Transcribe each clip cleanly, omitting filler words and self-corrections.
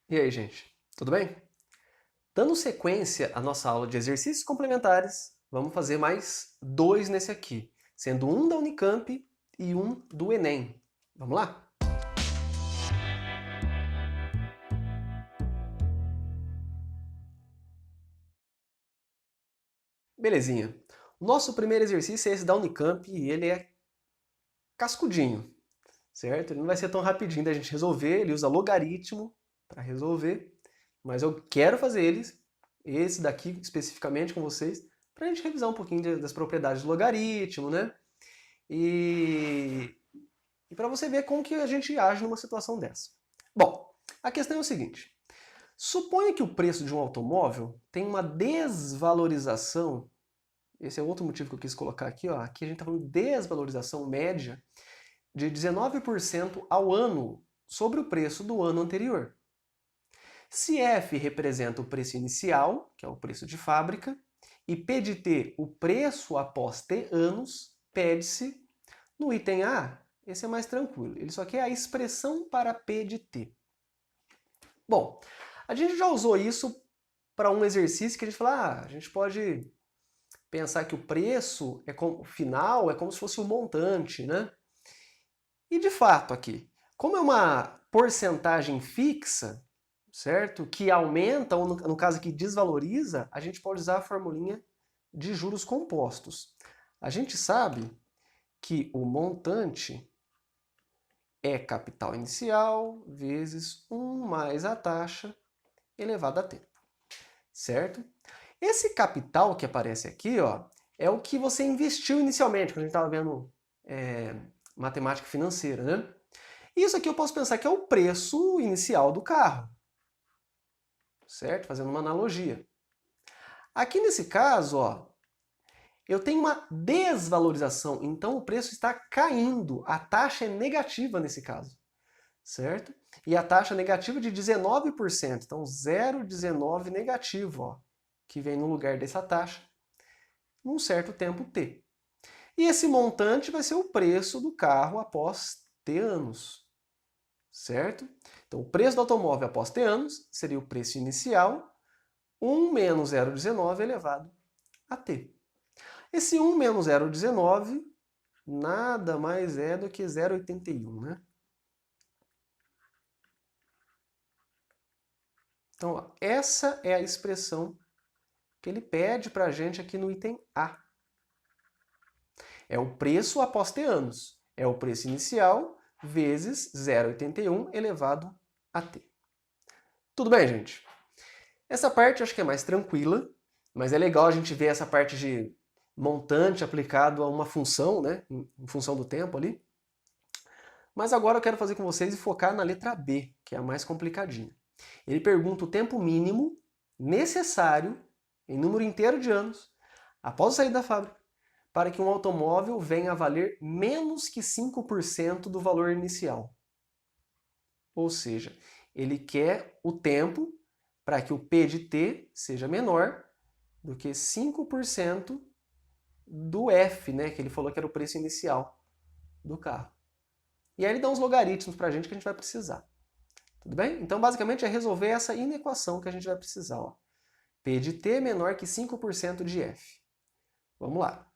E aí, gente, tudo bem? Dando sequência à nossa aula de exercícios complementares, vamos fazer mais dois nesse aqui, sendo um da Unicamp e um do Enem. Vamos lá? Belezinha. O nosso primeiro exercício é esse da Unicamp e ele é cascudinho, certo? Ele não vai ser tão rapidinho da gente resolver, ele usa logaritmo para resolver, mas eu quero fazer esse daqui especificamente com vocês, para a gente revisar um pouquinho das propriedades do logaritmo, né? E para você ver como que a gente age numa situação dessa. Bom, a questão é o seguinte. Suponha que o preço de um automóvel tem uma desvalorização, esse é outro motivo que eu quis colocar aqui, ó. Aqui a gente está falando de desvalorização média de 19% ao ano sobre o preço do ano anterior. Se F representa o preço inicial, que é o preço de fábrica, e P de T o preço após T anos, pede-se, no item A, esse é mais tranquilo, ele só quer a expressão para P de T. Bom, a gente já usou isso para um exercício que a gente fala, a gente pode pensar que o preço o final é como se fosse um montante, né? E de fato aqui, como é uma porcentagem fixa, certo? Que aumenta, ou no caso aqui desvaloriza, a gente pode usar a formulinha de juros compostos. A gente sabe que o montante é capital inicial vezes 1 mais a taxa elevado a tempo, certo? Esse capital que aparece aqui, ó, é o que você investiu inicialmente, quando a gente estava vendo matemática financeira, né? Isso aqui eu posso pensar que é o preço inicial do carro, certo? Fazendo uma analogia. Aqui nesse caso, ó, eu tenho uma desvalorização, então o preço está caindo, a taxa é negativa nesse caso, certo? E a taxa negativa de 19%, então 0,19 negativo, ó, que vem no lugar dessa taxa, num certo tempo t. E esse montante vai ser o preço do carro após t anos, certo? Então o preço do automóvel após t anos seria o preço inicial, 1 menos 0,19 elevado a t. Esse 1 menos 0,19 nada mais é do que 0,81, né? Então, ó, essa é a expressão que ele pede para a gente aqui no item A. É o preço após t anos. É o preço inicial vezes 0,81 elevado a t. Tudo bem, gente? Essa parte acho que é mais tranquila, mas é legal a gente ver essa parte de montante aplicado a uma função, né, em função do tempo ali. Mas agora eu quero fazer com vocês e focar na letra B, que é a mais complicadinha. Ele pergunta o tempo mínimo necessário, em número inteiro de anos, após sair da fábrica, para que um automóvel venha a valer menos que 5% do valor inicial. Ou seja, ele quer o tempo para que o P de T seja menor do que 5% do F, né, que ele falou que era o preço inicial do carro. E aí ele dá uns logaritmos para a gente que a gente vai precisar. Tudo bem? Então, basicamente, é resolver essa inequação que a gente vai precisar. Ó. P de T menor que 5% de F. Vamos lá.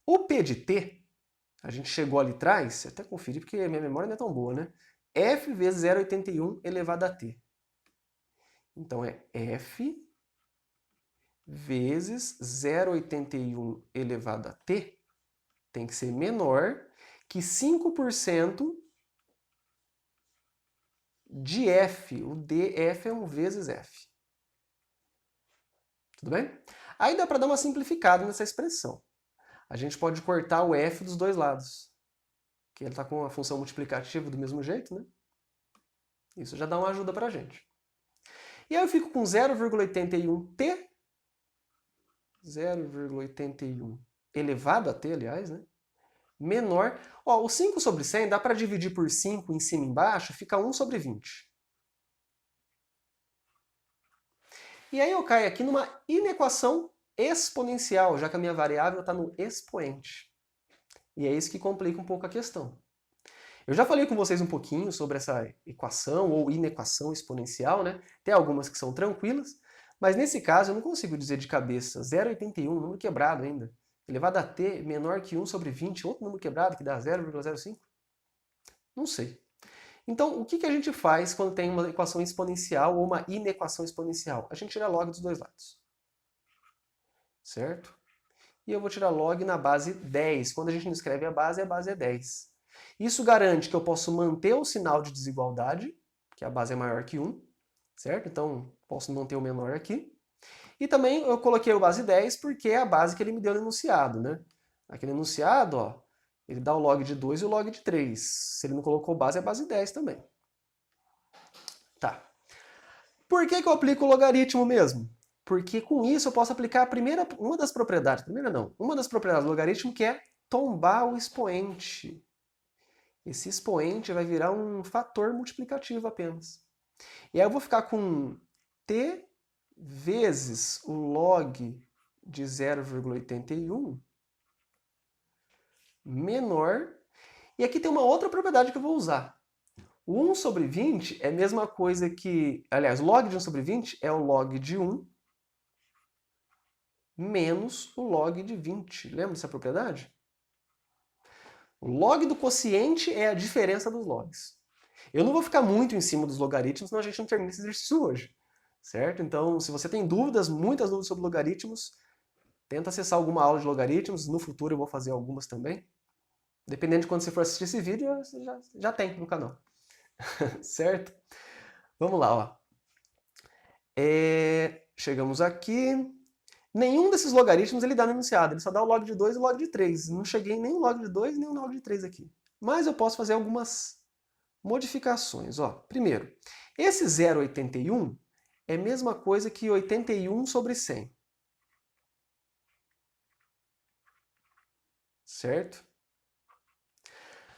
O P de T, a gente chegou ali atrás, até conferir porque a minha memória não é tão boa, né? F vezes 0,81 elevado a T. Então, é F vezes 0,81 elevado a T tem que ser menor que 5% de F. O dF é 1 vezes F. Tudo bem? Aí dá para dar uma simplificada nessa expressão. A gente pode cortar o F dos dois lados. Que ele está com a função multiplicativa do mesmo jeito, né? Isso já dá uma ajuda para a gente. E aí eu fico com 0,81t, 0,81 elevado a t, aliás, né? Menor. Ó, o 5 sobre 100 dá para dividir por 5 em cima e embaixo, fica 1 sobre 20. E aí eu caio aqui numa inequação exponencial, já que a minha variável está no expoente. E é isso que complica um pouco a questão. Eu já falei com vocês um pouquinho sobre essa equação ou inequação exponencial, né? Tem algumas que são tranquilas, mas nesse caso eu não consigo dizer de cabeça 0,81, número quebrado ainda, elevado a t menor que 1 sobre 20, outro número quebrado que dá 0,05? Não sei. Então, o que a gente faz quando tem uma equação exponencial ou uma inequação exponencial? A gente tira log dos dois lados. Certo? E eu vou tirar log na base 10. Quando a gente não escreve a base é 10. Isso garante que eu posso manter o sinal de desigualdade, que a base é maior que 1, certo? Então, posso manter o menor aqui. E também eu coloquei o base 10 porque é a base que ele me deu no enunciado, né? Aquele enunciado, ó, ele dá o log de 2 e o log de 3. Se ele não colocou base, é base 10 também. Tá. Por que eu aplico o logaritmo mesmo? Porque com isso eu posso aplicar uma das propriedades do logaritmo, que é tombar o expoente. Esse expoente vai virar um fator multiplicativo apenas. E aí eu vou ficar com t vezes o log de 0,81 menor. E aqui tem uma outra propriedade que eu vou usar. O 1 sobre 20 é a mesma coisa que... Aliás, o log de 1 sobre 20 é o log de 1 menos o log de 20. Lembra dessa propriedade? O log do quociente é a diferença dos logs. Eu não vou ficar muito em cima dos logaritmos, senão a gente não termina esse exercício hoje. Certo? Então, se você tem dúvidas, muitas dúvidas sobre logaritmos, tenta acessar alguma aula de logaritmos. No futuro eu vou fazer algumas também. Dependendo de quando você for assistir esse vídeo, você já tem no canal. Certo? Vamos lá, ó. Chegamos aqui. Nenhum desses logaritmos ele dá no enunciado, ele só dá o log de 2 e o log de 3. Não cheguei nem o log de 2 nem o log de 3 aqui. Mas eu posso fazer algumas modificações. Ó, primeiro, esse 0,81 é a mesma coisa que 81 sobre 100. Certo?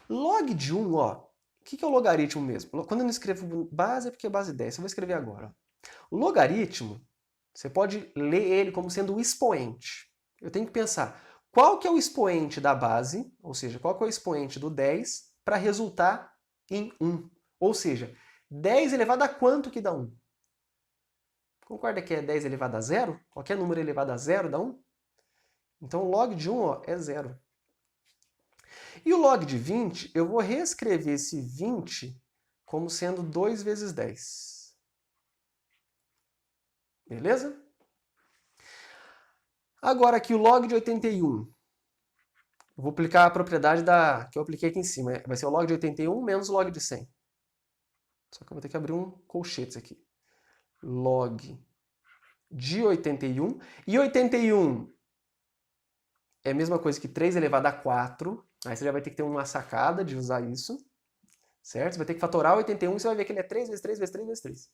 Log de 1, ó, o que é o logaritmo mesmo? Quando eu não escrevo base é porque é base 10. Eu vou escrever agora. O logaritmo, você pode ler ele como sendo o expoente. Eu tenho que pensar, qual que é o expoente da base, ou seja, qual que é o expoente do 10 para resultar em 1? Ou seja, 10 elevado a quanto que dá 1? Concorda que é 10 elevado a 0? Qualquer número elevado a 0 dá 1? Então o log de 1 ó, é 0. E o log de 20, eu vou reescrever esse 20 como sendo 2 vezes 10. Beleza? Agora aqui o log de 81. Eu vou aplicar a propriedade que eu apliquei aqui em cima. Vai ser o log de 81 menos o log de 100. Só que eu vou ter que abrir um colchetes aqui. Log de 81. E 81 é a mesma coisa que 3 elevado a 4. Aí você já vai ter que ter uma sacada de usar isso. Certo? Você vai ter que fatorar 81 e você vai ver que ele é 3 vezes 3 vezes 3 vezes 3.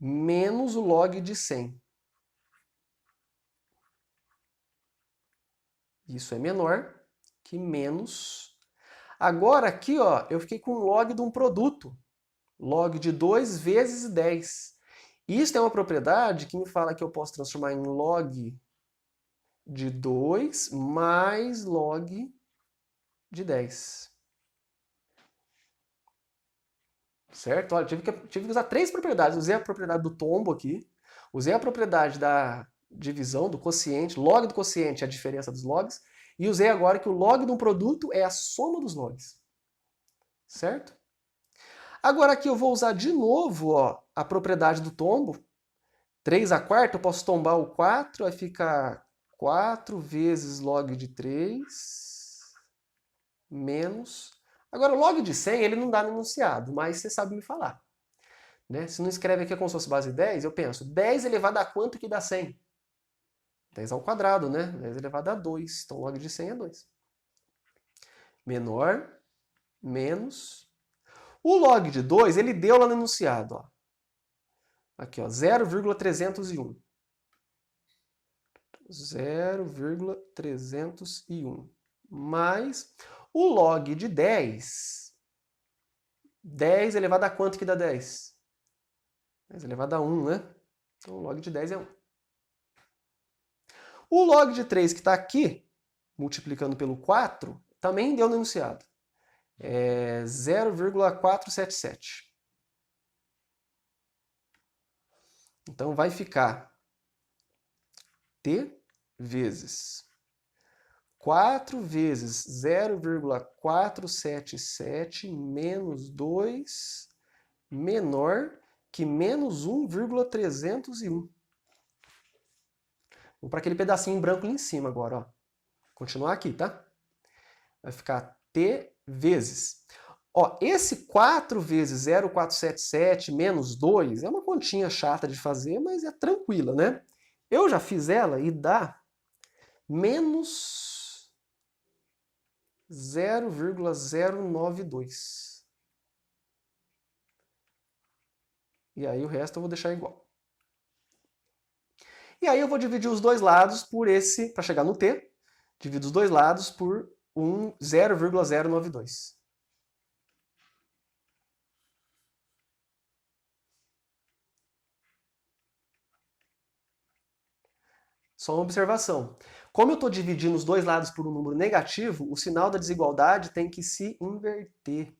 Menos o log de 100. Isso é menor que menos. Agora aqui, ó, eu fiquei com o log de um produto. Log de 2 vezes 10. Isso é uma propriedade que me fala que eu posso transformar em log de 2 mais log de 10. Certo? Olha, tive que usar 3 propriedades. Usei a propriedade do tombo aqui. Usei a propriedade da divisão, do quociente. Log do quociente é a diferença dos logs. E usei agora que o log de um produto é a soma dos logs. Certo? Agora aqui eu vou usar de novo ó, a propriedade do tombo. 3 a quarta, eu posso tombar o 4, vai ficar 4 vezes log de 3 menos... Agora, o log de 100 ele não dá no enunciado, mas você sabe me falar. Né? Se não escreve aqui como se fosse base 10, eu penso, 10 elevado a quanto que dá 100? 10 ao quadrado, né? 10 elevado a 2. Então, log de 100 é 2. Menor, menos... O log de 2, ele deu lá no enunciado. Ó. Aqui, ó, 0,301. 0,301. Mais o log de 10. 10 elevado a quanto que dá 10? 10 elevado a 1, né? Então o log de 10 é 1. O log de 3 que está aqui, multiplicando pelo 4, também deu no enunciado. é 0,477. Então vai ficar T vezes 4 vezes 0,477 menos 2 menor que menos 1,301. Vamos para aquele pedacinho branco ali em cima agora, ó. Continuar aqui, tá? Vai ficar T vezes. Ó, esse 4 vezes 0,477 menos 2 é uma continha chata de fazer, mas é tranquila, né? Eu já fiz ela e dá menos 0,092. E aí o resto eu vou deixar igual. E aí eu vou dividir os dois lados por esse, para chegar no T, divido os dois lados por 0,092. Só uma observação. Como eu estou dividindo os dois lados por um número negativo, o sinal da desigualdade tem que se inverter.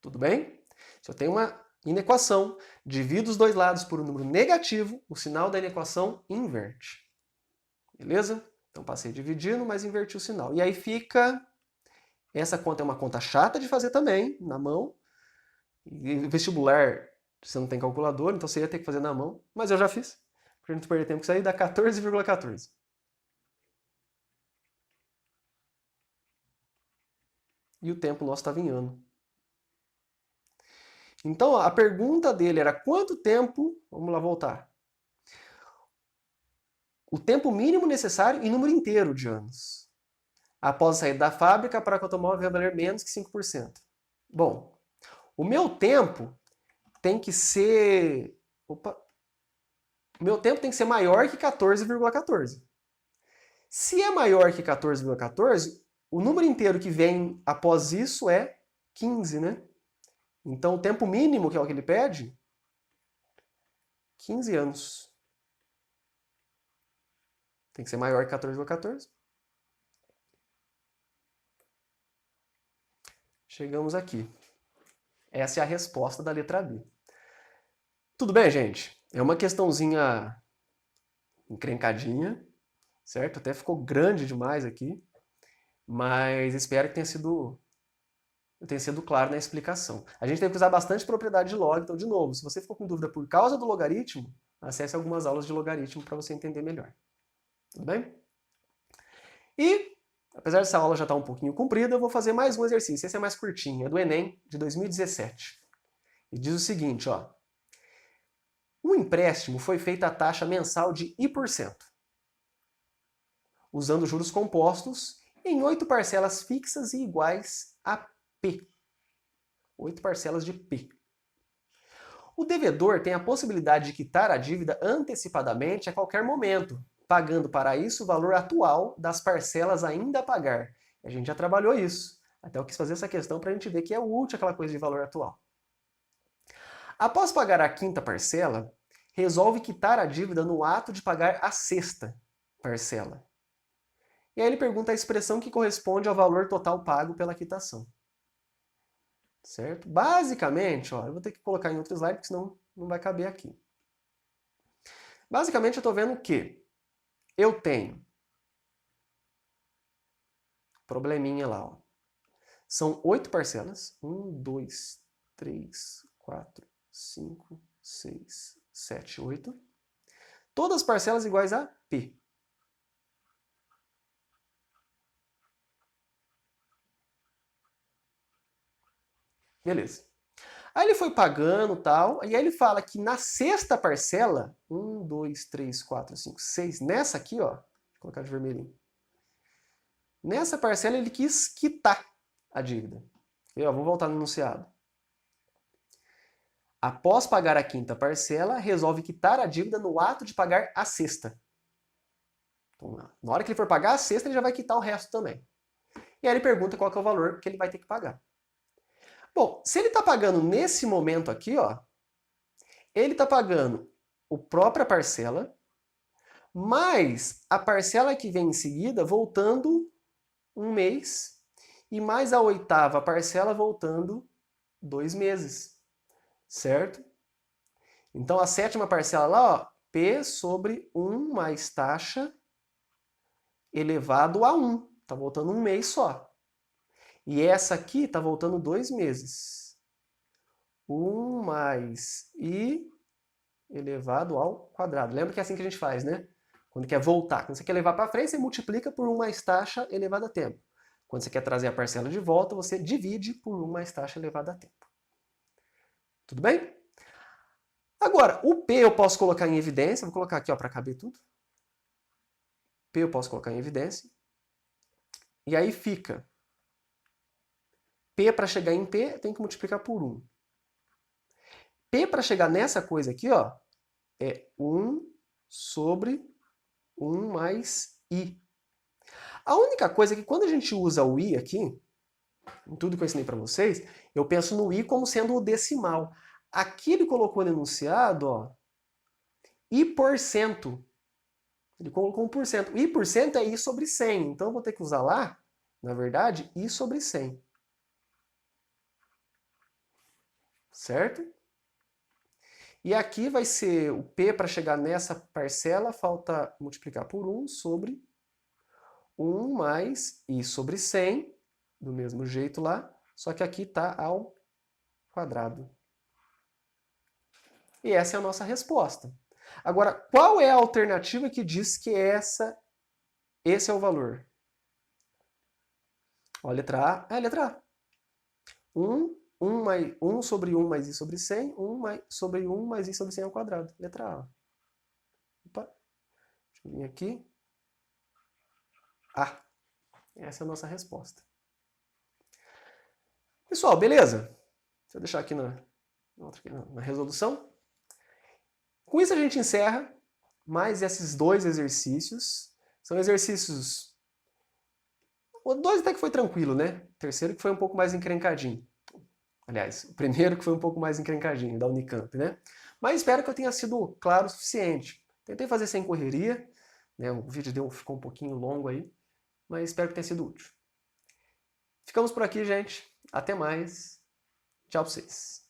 Tudo bem? Se eu tenho uma inequação, divido os dois lados por um número negativo, o sinal da inequação inverte. Beleza? Então passei dividindo, mas inverti o sinal. E aí fica... Essa conta é uma conta chata de fazer também, na mão. E vestibular, você não tem calculador, então você ia ter que fazer na mão. Mas eu já fiz. Pra gente não perder tempo com isso aí, dá 14,14. E o tempo nosso estava em ano. Então, a pergunta dele era quanto tempo... Vamos lá voltar. O tempo mínimo necessário em número inteiro de anos. Após sair da fábrica para que o automóvel venha valer menos que 5%. Bom, o meu tempo tem que ser... Opa! O meu tempo tem que ser maior que 14,14. Se é maior que 14,14, o número inteiro que vem após isso é 15, né? Então, o tempo mínimo, que é o que ele pede, 15 anos. Tem que ser maior que 14,14. Chegamos aqui. Essa é a resposta da letra B. Tudo bem, gente? É uma questãozinha encrencadinha, certo? Até ficou grande demais aqui, mas espero que tenha sido claro na explicação. A gente teve que usar bastante propriedade de log, então, de novo, se você ficou com dúvida por causa do logaritmo, acesse algumas aulas de logaritmo para você entender melhor. Tudo bem? E, apesar dessa aula já estar um pouquinho comprida, eu vou fazer mais um exercício. Esse é mais curtinho, é do Enem de 2017. E diz o seguinte, ó. Um empréstimo foi feito à taxa mensal de I%, usando juros compostos em 8 parcelas fixas e iguais a P. 8 parcelas de P. O devedor tem a possibilidade de quitar a dívida antecipadamente a qualquer momento, pagando para isso o valor atual das parcelas ainda a pagar. A gente já trabalhou isso. Até eu quis fazer essa questão para a gente ver que é útil aquela coisa de valor atual. Após pagar a 5ª parcela, resolve quitar a dívida no ato de pagar a 6ª parcela. E aí ele pergunta a expressão que corresponde ao valor total pago pela quitação. Certo? Basicamente, ó, eu vou ter que colocar em outro slide, porque senão não vai caber aqui. Basicamente, eu estou vendo que eu tenho probleminha lá, ó. São 8 parcelas. 1, 2, 3, 4, 5, 6, 7, 8. Todas as parcelas iguais a P. Beleza. Aí ele foi pagando e tal, e aí ele fala que na 6ª parcela, 1, 2, 3, 4, 5, 6, nessa aqui, ó, vou colocar de vermelhinho. Nessa parcela ele quis quitar a dívida. E, ó, vou voltar no enunciado. Após pagar a 5ª parcela, resolve quitar a dívida no ato de pagar a 6ª. Então, na hora que ele for pagar a 6ª, ele já vai quitar o resto também. E aí ele pergunta qual que é o valor que ele vai ter que pagar. Bom, se ele está pagando nesse momento aqui, ó, ele está pagando a própria parcela, mais a parcela que vem em seguida, voltando um mês, e mais a 8ª parcela voltando 2 meses, certo? Então a 7ª parcela lá, ó, P sobre 1 mais taxa elevado a 1. Está voltando 1 mês só. E essa aqui está voltando 2 meses. 1 mais I elevado ao quadrado. Lembra que é assim que a gente faz, né? Quando quer voltar. Quando você quer levar para frente, você multiplica por 1 mais taxa elevado a tempo. Quando você quer trazer a parcela de volta, você divide por 1 mais taxa elevada a tempo. Tudo bem? Agora, o P eu posso colocar em evidência. Vou colocar aqui para caber tudo. P eu posso colocar em evidência. E aí fica P para chegar em P, tem que multiplicar por 1. P para chegar nessa coisa aqui, ó, é 1 sobre 1 mais I. A única coisa é que quando a gente usa o I aqui, em tudo que eu ensinei para vocês, eu penso no I como sendo o decimal. Aqui ele colocou no enunciado, ó, I%. Ele colocou 1%. O I% é I sobre 100. Então eu vou ter que usar lá, na verdade, I sobre 100. Certo? E aqui vai ser o P para chegar nessa parcela, falta multiplicar por 1 sobre 1 mais I sobre 100, do mesmo jeito lá, só que aqui está ao quadrado. E essa é a nossa resposta. Agora, qual é a alternativa que diz que esse é o valor? Ó, a letra A é a letra A. 1 sobre 1 mais I sobre 100, 1 sobre 1 mais I sobre 100 ao quadrado. Letra A. Opa. Deixa eu vir aqui. A. Essa é a nossa resposta. Pessoal, beleza? Deixa eu deixar aqui na resolução. Com isso a gente encerra mais esses 2 exercícios. São exercícios... O 2 até que foi tranquilo, né? O terceiro que foi um pouco mais encrencadinho. Aliás, o primeiro que foi um pouco mais encrencadinho, da Unicamp, né? Mas espero que eu tenha sido claro o suficiente. Tentei fazer sem correria, né? O vídeo ficou um pouquinho longo aí, mas espero que tenha sido útil. Ficamos por aqui, gente. Até mais. Tchau pra vocês.